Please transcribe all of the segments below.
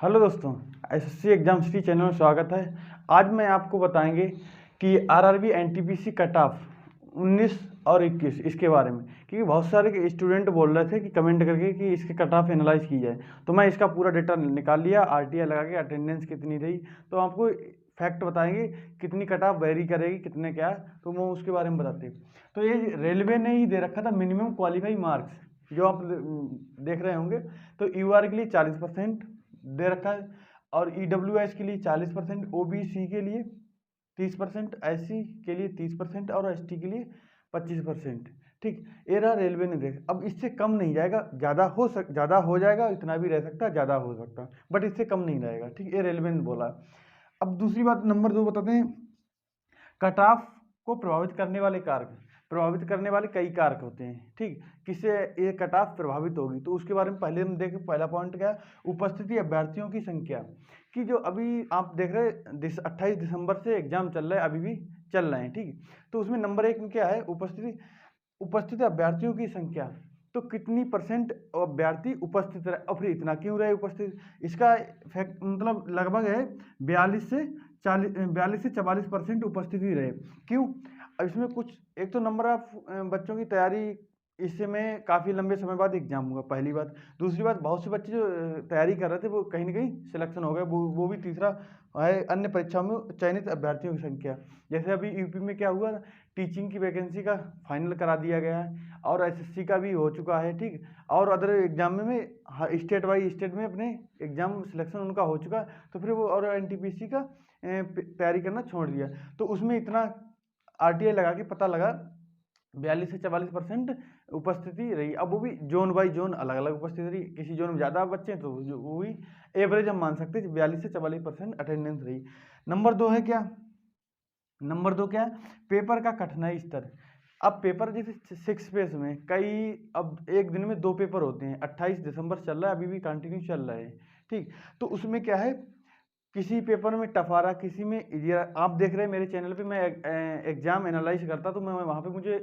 Hello दोस्तों, SSC exam city channel में स्वागत है। आज मैं आपको बताएंगे कि आरआरबी एनटीपीसी कट ऑफ 19 और 21 इसके बारे में, क्योंकि बहुत सारे स्टूडेंट बोल रहे थे कि कमेंट करके कि इसके कट ऑफ एनालाइज की जाए। तो मैं इसका पूरा डेटा निकाल लिया, आरटीआई लगा के अटेंडेंस कितनी रही, तो आपको फैक्ट बताएंगे कितनी कट ऑफ वेरी करेगी, कितने क्या, तो वो उसके बारे में बताते हैं। तो ये रेलवे ने ही दे रखा था मिनिमम क्वालिफाई मार्क्स, जो आप देख रहे होंगे। तो यूआर के लिए 40% दे रखा है, और ईडब्ल्यूएस के लिए 40%, ओबीसी के लिए 30%, एससी के लिए 30% और एसटी के लिए 25%। ठीक, ये रहा रेलवे ने देख। अब इससे कम नहीं जाएगा, ज़्यादा हो जाएगा, इतना भी रह सकता है, ज़्यादा हो सकता है, बट इससे कम नहीं रहेगा। ठीक, ये रेलवे ने बोला। अब दूसरी बात, नंबर 2 बताते हैं, कट ऑफ को प्रभावित करने वाले कारक। प्रभावित करने वाले कई कारक होते हैं। ठीक, किससे ये कट ऑफ प्रभावित होगी, तो उसके बारे में पहले हम देखें। पहला पॉइंट क्या है, उपस्थिति अभ्यर्थियों की संख्या। कि जो अभी आप देख रहे हैं 28 दिसंबर से एग्जाम चल रहा है, अभी भी चल रहे हैं। ठीक, तो उसमें नंबर 1 में क्या है, उपस्थित अभ्यर्थियों की संख्या। तो कितनी परसेंट अभ्यर्थी उपस्थित रहे, और फिर इतना क्यों रहे उपस्थित, इसका फैक्ट मतलब लगभग है 42 से 44% उपस्थिति रहे। क्यों, अब इसमें कुछ, एक तो नंबर ऑफ बच्चों की तैयारी, इससे में काफ़ी लंबे समय बाद एग्जाम हुआ, पहली बात। दूसरी बात, बहुत से बच्चे जो तैयारी कर रहे थे वो कहीं ना कहीं सिलेक्शन हो गए, वो भी। तीसरा है अन्य परीक्षाओं में चयनित अभ्यर्थियों की संख्या। जैसे अभी यूपी में क्या हुआ, टीचिंग की वैकेंसी का फाइनल करा दिया गया है, और एसएससी का भी हो चुका है। ठीक, और अदर एग्जाम में स्टेट वाइज स्टेट में अपने एग्जाम सिलेक्शन उनका हो चुका, तो फिर वो और एनटीपीसी का तैयारी करना छोड़ दिया। तो उसमें इतना आरटीआई लगा के पता लगा 42 से 44% उपस्थिति रही। अब वो भी जोन बाई जोन अलग अलग उपस्थिति रही, किसी जोन में ज़्यादा बच्चे हैं तो वो भी एवरेज हम मान सकते हैं 42 से 44% अटेंडेंस रही। नंबर 2 है क्या, नंबर 2 क्या है, पेपर का कठिनाई स्तर। अब पेपर जैसे 6 फेज में कई, अब एक दिन में 2 पेपर होते हैं, 28 दिसंबर चल रहा है, अभी भी कंटिन्यू चल रहा है। ठीक, तो उसमें क्या है, किसी पेपर में टफ आ रहा, किसी में इजी आ रहा। आप देख रहे हैं मेरे चैनल पे मैं एग्जाम एनालाइज करता, तो मैं वहाँ पे मुझे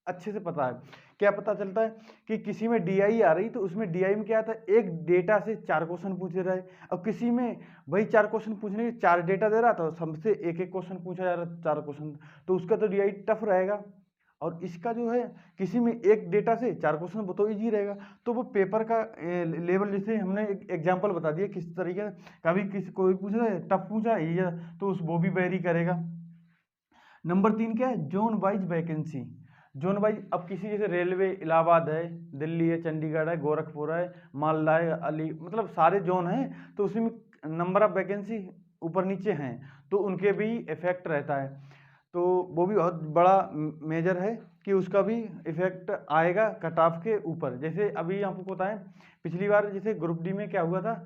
अच्छे से पता है। क्या पता चलता है कि किसी में डीआई आ रही, तो उसमें डीआई में क्या आता है, एक डेटा से 4 क्वेश्चन पूछे रहे, और किसी में वही 4 क्वेश्चन पूछने के 4 डेटा दे रहा था, सबसे एक एक क्वेश्चन पूछा जा रहा, 4 क्वेश्चन, तो उसका तो डीआई टफ रहेगा। और इसका जो है, किसी में एक डेटा से 4 क्वेश्चन, वो तो ईजी रहेगा। तो वो पेपर का लेवल, जैसे हमने एक एग्जाम्पल बता दिया किस तरीके से, कभी किसी कोई पूछ रहा है टफ पूछा ये, तो वो भी वेरी करेगा। नंबर 3 क्या है, zone wise vacancy. Zone wise, अब किसी जैसे रेलवे इलाहाबाद है, दिल्ली है, चंडीगढ़ है, गोरखपुर है, मालदा है, अली, मतलब सारे जोन हैं, तो उसमें नंबर ऑफ वैकेंसी ऊपर नीचे हैं, तो उनके भी इफेक्ट रहता है। तो वो भी बहुत बड़ा मेजर है कि उसका भी इफेक्ट आएगा कट ऑफ के ऊपर। जैसे अभी आपको पता है, पिछली बार जैसे ग्रुप डी में क्या हुआ था,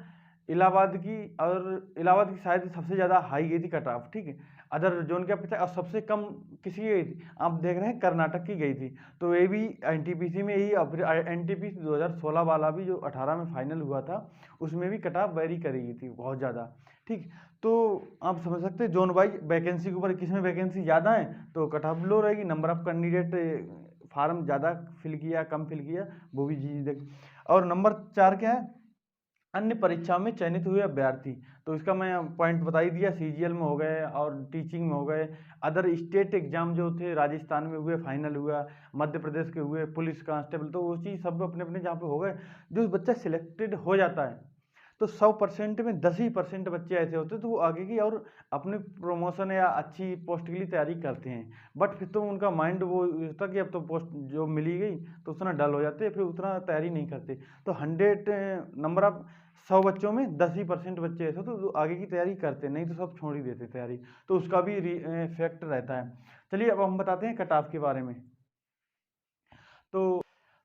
इलाहाबाद की, और इलाहाबाद की शायद सबसे ज़्यादा हाई गई थी कट ऑफ। ठीक है, अदर जोन क्या पता, और सबसे कम किसी की गई थी, आप देख रहे हैं कर्नाटक की गई थी। तो ये भी एनटीपीसी में ही, और फिर एनटीपीसी 2016 वाला भी जो 18 में फाइनल हुआ था, उसमें भी कट ऑफ वेरी करी गई थी बहुत ज़्यादा। ठीक, तो आप समझ सकते हैं जोन वाइज वैकेंसी के ऊपर, किसमें वैकेंसी ज़्यादा है तो कट ऑफ लो रहेगी, नंबर ऑफ कैंडिडेट फार्म ज़्यादा फिल किया कम फिल किया, वो भी चीज़ देख। और नंबर 4 क्या है, अन्य परीक्षाओं में चयनित हुए अभ्यर्थी। तो इसका मैं पॉइंट बता ही दिया, सीजीएल में हो गए और टीचिंग में हो गए। अदर स्टेट एग्जाम जो थे, राजस्थान में हुए, फाइनल हुआ, मध्य प्रदेश के हुए, पुलिस कांस्टेबल, तो वो चीज़ सब अपने अपने जहाँ पे हो गए। जो बच्चा सिलेक्टेड हो जाता है, तो 100% में 10 ही % बच्चे ऐसे होते हैं, तो वो आगे की और अपने प्रमोशन या अच्छी पोस्ट के लिए तैयारी करते हैं। बट फिर तो उनका माइंड वो होता कि अब तो पोस्ट जो मिली गई, तो उतना डल हो जाते हैं, फिर उतना तैयारी नहीं करते। तो 100 नंबर ऑफ 100 बच्चों में 10 ही % बच्चे ऐसे होते तो आगे की तैयारी करते, नहीं तो सब छोड़ ही देते तैयारी। तो उसका भी इफेक्ट रहता है। चलिए अब हम बताते हैं कट ऑफ के बारे में।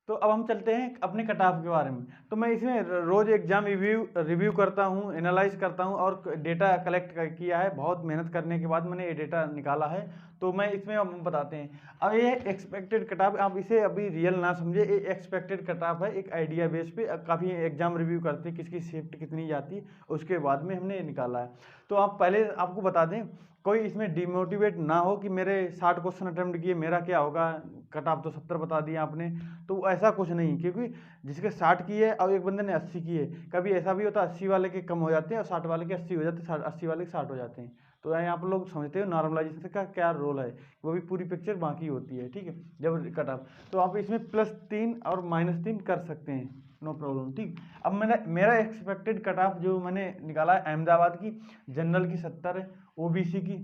तो अब हम चलते हैं अपने कट ऑफ के बारे में। तो मैं इसमें रोज़ एग्जाम रिव्यू करता हूँ, एनालाइज करता हूँ, और डेटा कलेक्ट किया है। बहुत मेहनत करने के बाद मैंने ये डेटा निकाला है, तो मैं इसमें अब हम बताते हैं। अब ये एक्सपेक्टेड कट ऑफ, आप इसे अभी रियल ना समझे, ये एक्सपेक्टेड कट ऑफ है, एक आइडिया बेस पे। काफ़ी एग्जाम रिव्यू करते हैं किसकी शिफ्ट कितनी जाती है, उसके बाद में हमने ये निकाला है। तो आप पहले आपको बता दें, कोई इसमें डिमोटिवेट ना हो कि मेरे 60 क्वेश्चन अटेम्प्ट किए, मेरा क्या होगा, कट ऑफ तो 70 बता दिया आपने। तो ऐसा कुछ नहीं, क्योंकि जिसके 60 किए और एक बंदे ने 80 किए, कभी ऐसा भी होता है 80 वाले के कम हो जाते हैं और 60 वाले के 80 हो जाते हैं, 80 वाले के 60 हो जाते हैं। तो यहाँ आप लोग समझते हो नॉर्मलाइजेशन का क्या रोल है, वो भी पूरी पिक्चर बाकी होती है, ठीक है, जब कट ऑफ। तो आप इसमें +3 और -3 कर सकते हैं, नो प्रॉब्लम, ठीक। अब मेरा एक्सपेक्टेड कट ऑफ जो मैंने निकाला है, अहमदाबाद की जनरल की 70 है, ओबीसी की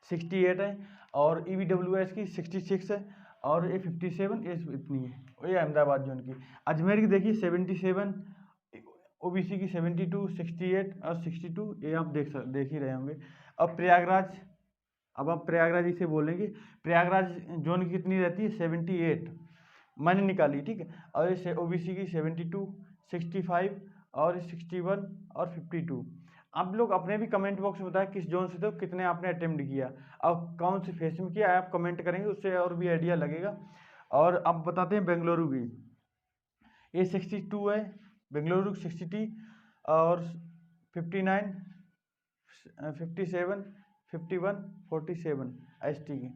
68 है, और ईडब्ल्यूएस की 66 है, और ये 57, ये इतनी है, ये अहमदाबाद जोन की। अजमेर की देखिए 77, ओबीसी की 72, 68 और 62, ये आप देख ही रहे होंगे। अब प्रयागराज, अब आप प्रयागराज इसे बोलेंगे, प्रयागराज जोन की कितनी रहती है, 78 मैंने निकाली, ठीक है। और ये ओबीसी की 72, 65 और 61 और 52। आप लोग अपने भी कमेंट बॉक्स में बताएं किस जोन से थे, कितने आपने अटेम्प्ट किया और कौन से फेस में किया, आप कमेंट करेंगे, उससे और भी आइडिया लगेगा। और अब बताते हैं बेंगलुरु की, ये 62 है, बेंगलुरु 60 और 59, 57, 51, 47 एसटी की।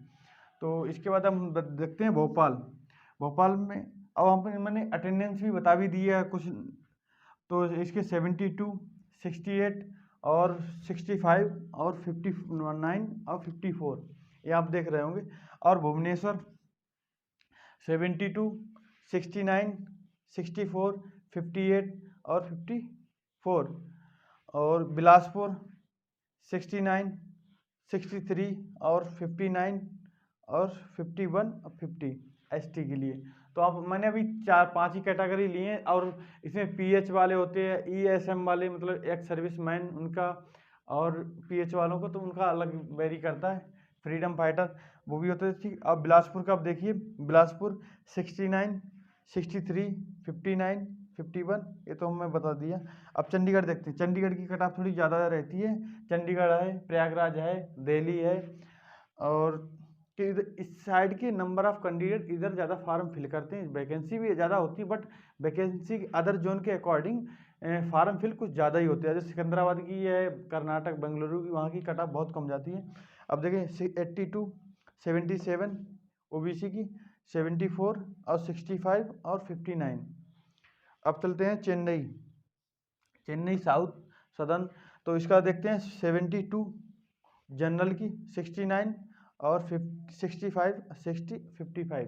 तो इसके बाद हम देखते हैं भोपाल। भोपाल में अब हम मैंने अटेंडेंस भी बता भी दी है कुछ, तो इसके 72, 68 और 65 और 59 और 54, ये आप देख रहे होंगे। और भुवनेश्वर 72, 69, 64, 58 और 54, और बिलासपुर 69, 63 और 59 और 51 और 50 एसटी के लिए। तो आप मैंने अभी 4-5 ही कैटेगरी लिए हैं, और इसमें पीएच वाले होते हैं, ईएसएम वाले मतलब एक्स सर्विसमैन उनका, और पीएच वालों को तो उनका अलग वेरी करता है, फ्रीडम फाइटर वो भी होते हैं, ठीक। अब बिलासपुर का आप देखिए, बिलासपुर 69, 63, 59, 51, ये तो हमें बता दिया। अब चंडीगढ़ देखते हैं, चंडीगढ़ की कट ऑफ थोड़ी ज़्यादा रहती है, चंडीगढ़ है, प्रयागराज है, दिल्ली है, और कि इस साइड के नंबर ऑफ कैंडिडेट इधर ज़्यादा फार्म फिल करते हैं, वैकेंसी भी ज़्यादा होती है, बट वैकेंसी अदर जोन के अकॉर्डिंग फार्म फिल कुछ ज़्यादा ही होते हैं। जैसे सिकंदराबाद की है, कर्नाटक बेंगलुरु की, वहाँ की कट ऑफ बहुत कम जाती है। अब देखें 82, 77 ओबीसी की, 74 और 65 और 59। अब चलते हैं चेन्नई, चेन्नई साउथ सदर्न, तो इसका देखते हैं 72 जनरल की, 69 और 65, 60, 55।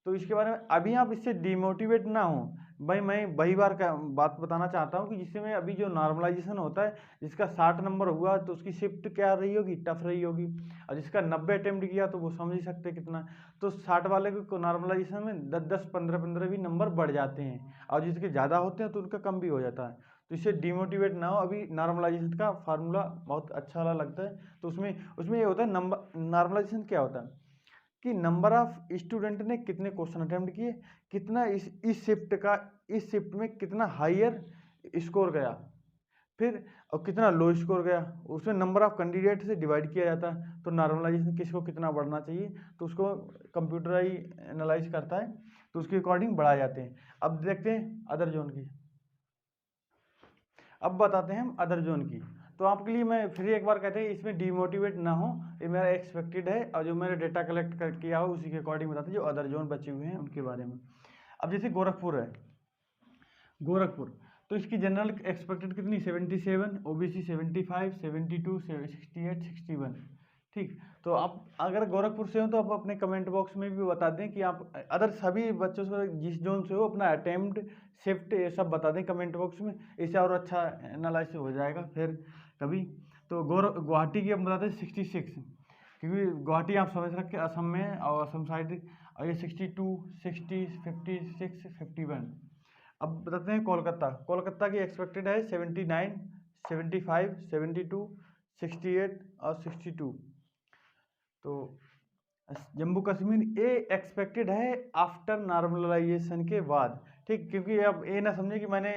तो इसके बारे में अभी आप इससे डिमोटिवेट ना हो भाई, मैं वही बात बताना चाहता हूँ कि जिसमें अभी जो नॉर्मलाइजेशन होता है, जिसका 60 नंबर हुआ तो उसकी शिफ्ट क्या रही होगी, टफ रही होगी, और जिसका 90 अटेम्प्ट किया तो वो समझ ही सकते कितना। तो 60 वाले को नॉर्मलाइजेशन में 10-10, 15-15 भी नंबर बढ़ जाते हैं, और जिसके ज़्यादा होते हैं तो उनका कम भी हो जाता है। तो इससे डिमोटिवेट ना हो, अभी नॉर्मलाइजेशन का फार्मूला बहुत अच्छा वाला लगता है। तो उसमें उसमें ये होता है, नंबर नॉर्मलाइजेशन क्या होता है कि नंबर ऑफ स्टूडेंट ने कितने क्वेश्चन अटेम्प्ट किए, कितना इस शिफ्ट में कितना हायर स्कोर गया, फिर और कितना लो स्कोर गया, उसमें नंबर ऑफ कैंडिडेट से डिवाइड किया जाता है। तो नॉर्मलाइजेशन किसको कितना बढ़ना चाहिए, तो उसको कंप्यूटराइज एनालाइज करता है, तो उसके अकॉर्डिंग बढ़ाए जाते हैं। अब देखते हैं अदर जोन की, अब बताते हैं हम अदर जोन की। तो आपके लिए मैं फिर एक बार कहते हैं, इसमें डिमोटिवेट ना हो, ये मेरा एक्सपेक्टेड है, और जो मैंने डेटा कलेक्ट किया हो उसी के अकॉर्डिंग बताते हैं जो अदर जोन बचे हुए हैं उनके बारे में। अब जैसे गोरखपुर है, गोरखपुर तो इसकी जनरल एक्सपेक्टेड कितनी, 77, ओबीसी 75, 72, 68, 61, ठीक। तो आप अगर गोरखपुर से हो तो आप अपने कमेंट बॉक्स में भी बता दें कि आप अदर सभी बच्चों से जिस जोन से हो अपना अटेम्प्ट, शिफ्ट, ये सब बता दें कमेंट बॉक्स में, इससे और अच्छा एनालाइसिस हो जाएगा फिर कभी। तो गुवाहाटी की हम बताते हैं 66, क्योंकि गुवाहाटी आप समझ रखे असम में, और असम साइड, और ये 62, 60, 56, 51। अब बताते हैं कोलकाता, कोलकाता की एक्सपेक्टेड है 79, 75, 72, 68 और 62। तो जम्मू कश्मीर ये एक्सपेक्टेड है आफ्टर नॉर्मलाइजेशन के बाद, ठीक। क्योंकि अब ये ना समझे कि मैंने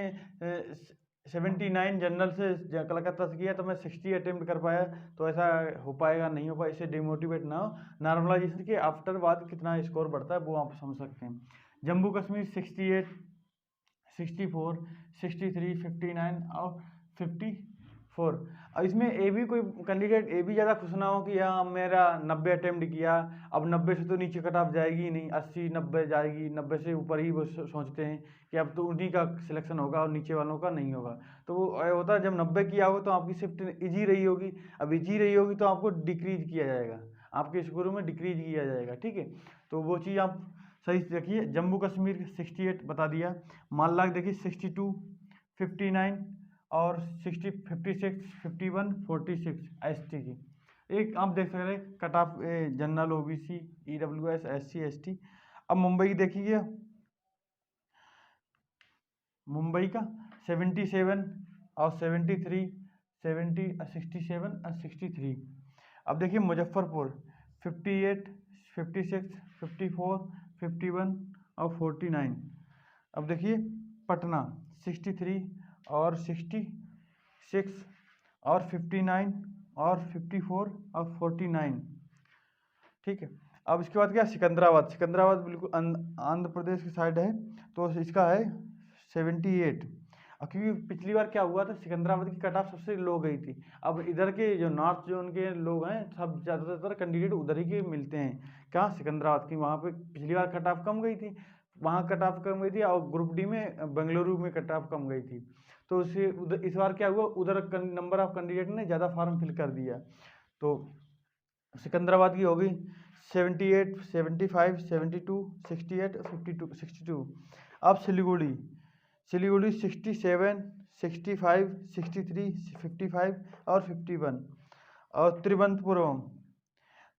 79 जनरल से कलकत्ता से किया तो मैं 60 अटेम्प्ट कर पाया, तो ऐसा हो पाएगा, नहीं हो पाएगा, इससे डिमोटिवेट ना हो। नॉर्मलाइजेशन के आफ्टर बाद कितना स्कोर बढ़ता है वो आप समझ सकते हैं। जम्मू कश्मीर 68, 64, 63, 59 और 4। अब इसमें ए भी कोई कैंडिडेट ए भी ज़्यादा खुश ना हो कि हाँ मेरा 90 अटेम्प्ट किया, अब 90 से तो नीचे कट ऑफ जाएगी ही नहीं, 80-90 जाएगी, 90 से ऊपर ही वो सोचते हैं कि अब तो उन्हीं का सिलेक्शन होगा और नीचे वालों का नहीं होगा। तो वो होता है जब 90 किया हो तो आपकी शिफ्ट ईजी रही होगी, अब ईजी रही होगी तो आपको डिक्रीज किया जाएगा, आपके स्कोर में डिक्रीज किया जाएगा, ठीक है। तो वो चीज़ आप सही से देखिए। जम्मू कश्मीर 68 बता दिया, मालदाख देखिए 62, 59 और 60, 56, 51, 46 ST की। एक आप देख सकते हैं cut off general OBC EWS SC ST। अब मुंबई की देखिए, मुंबई का 77 और 73, 70, 67 और 63। अब देखिए मुजफ्फरपुर 58, 56, 54, 51 और 49। अब देखिए पटना 63 और 66 और 59 और 54 और 49, ठीक है। अब इसके बाद क्या, सिकंदराबाद, सिकंदराबाद बिल्कुल आंध्र प्रदेश की साइड है, तो इसका है 78। अब क्योंकि पिछली बार क्या हुआ था, सिकंदराबाद की कट ऑफ सबसे लो गई थी। अब इधर के जो नॉर्थ जोन के लोग हैं सब ज़्यादातर कैंडिडेट उधर ही के मिलते हैं, क्या, सिकंदराबाद की। वहाँ पे पिछली बार कट ऑफ कम गई थी, वहाँ कट ऑफ कम गई थी, और ग्रुप डी में बेंगलुरु में कट ऑफ कम गई थी। तो उससे उधर इस बार क्या हुआ, उधर नंबर ऑफ कैंडिडेट ने ज़्यादा फॉर्म फिल कर दिया। तो सिकंदराबाद की होगी 78, 75, 72, 68, 52, 62। अब सिलीगुड़ी, सिलीगुड़ी 67, 65, 63, 55 और 51। और तिरुवनंतपुरम,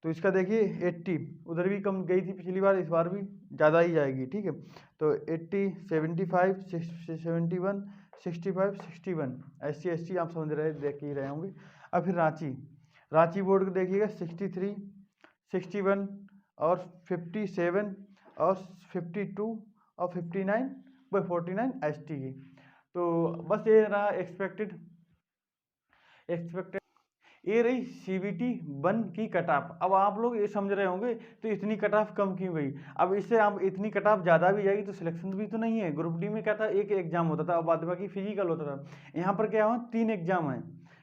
तो इसका देखिए 80, उधर भी कम गई थी पिछली बार, इस बार भी ज़्यादा ही जाएगी, ठीक है। तो 80, 75, 71, 65, 61 SC ST आप समझ रहे देख ही रहे होंगे। अब फिर रांची, रांची बोर्ड को देखिएगा 63, 61 और 57 और 52 और 59 बाई 49 ST की। तो बस ये रहा एक्सपेक्टेड ये रही CBT 1 की कट ऑफ। अब आप लोग ये समझ रहे होंगे तो इतनी कट ऑफ कम क्यों गई। अब इससे आप इतनी कट ऑफ ज़्यादा भी जाएगी तो सिलेक्शन भी तो नहीं है। ग्रुप डी में क्या था, एक एग्जाम होता था, अब बाद बाकी फिजिकल होता था। यहाँ पर क्या हुआ, 3 एग्जाम है।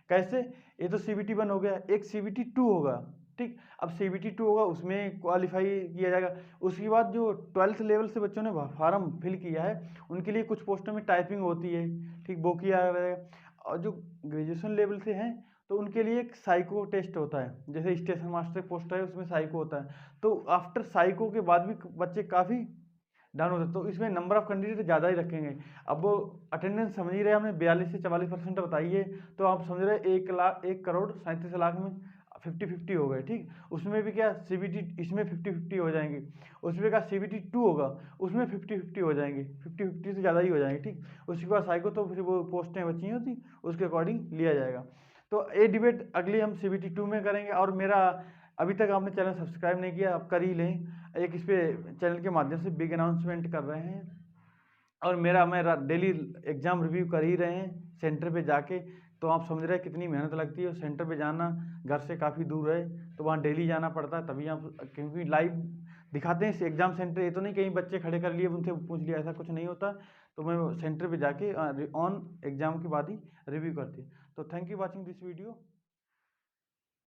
कैसे, ये तो CBT 1 हो गया, एक CBT 2 होगा, ठीक। अब CBT 2 होगा, उसमें क्वालिफाई किया जाएगा। उसके बाद जो 12th लेवल से बच्चों ने फॉर्म फिल किया है उनके लिए कुछ पोस्टों में टाइपिंग होती है, ठीक, वो किया जाएगा। और जो ग्रेजुएशन लेवल से हैं तो उनके लिए एक साइको टेस्ट होता है, जैसे स्टेशन मास्टर पोस्ट है उसमें साइको होता है। तो आफ्टर साइको के बाद भी बच्चे काफ़ी डाउन होते हैं, तो इसमें नंबर ऑफ कैंडिडेट ज़्यादा ही रखेंगे। अब वो अटेंडेंस समझ ही रहे, हमने 42 से 44% बताई है, तो आप समझ रहे 1,37,00,000 में 50-50 हो गए, ठीक। उसमें भी क्या CBT, इसमें 50-50 हो जाएंगे, उसमें क्या CBT 2 होगा, उसमें 50-50 हो जाएंगे, 50-50 से ज़्यादा ही हो जाएंगे, ठीक। उसके बाद साइको तो फिर वो पोस्टें बची होती उसके अकॉर्डिंग लिया जाएगा। तो ये डिबेट अगली हम CBT 2 में करेंगे। और मेरा अभी तक आपने चैनल सब्सक्राइब नहीं किया, आप कर ही लें। एक इस पर चैनल के माध्यम से बिग अनाउंसमेंट कर रहे हैं, और मेरा डेली एग्ज़ाम रिव्यू कर ही रहे हैं सेंटर पे जाके। तो आप समझ रहे हैं कितनी मेहनत लगती है, सेंटर पे जाना घर से काफ़ी दूर है, तो वहाँ डेली जाना पड़ता है, तभी आप, क्योंकि लाइव दिखाते हैं एग्ज़ाम सेंटर, ये तो नहीं कहीं बच्चे खड़े कर लिए उनसे पूछ लिया, ऐसा कुछ नहीं होता। तो मैं सेंटर पे जाके ऑन एग्ज़ाम के बाद ही रिव्यू करती। तो thank you watching this video.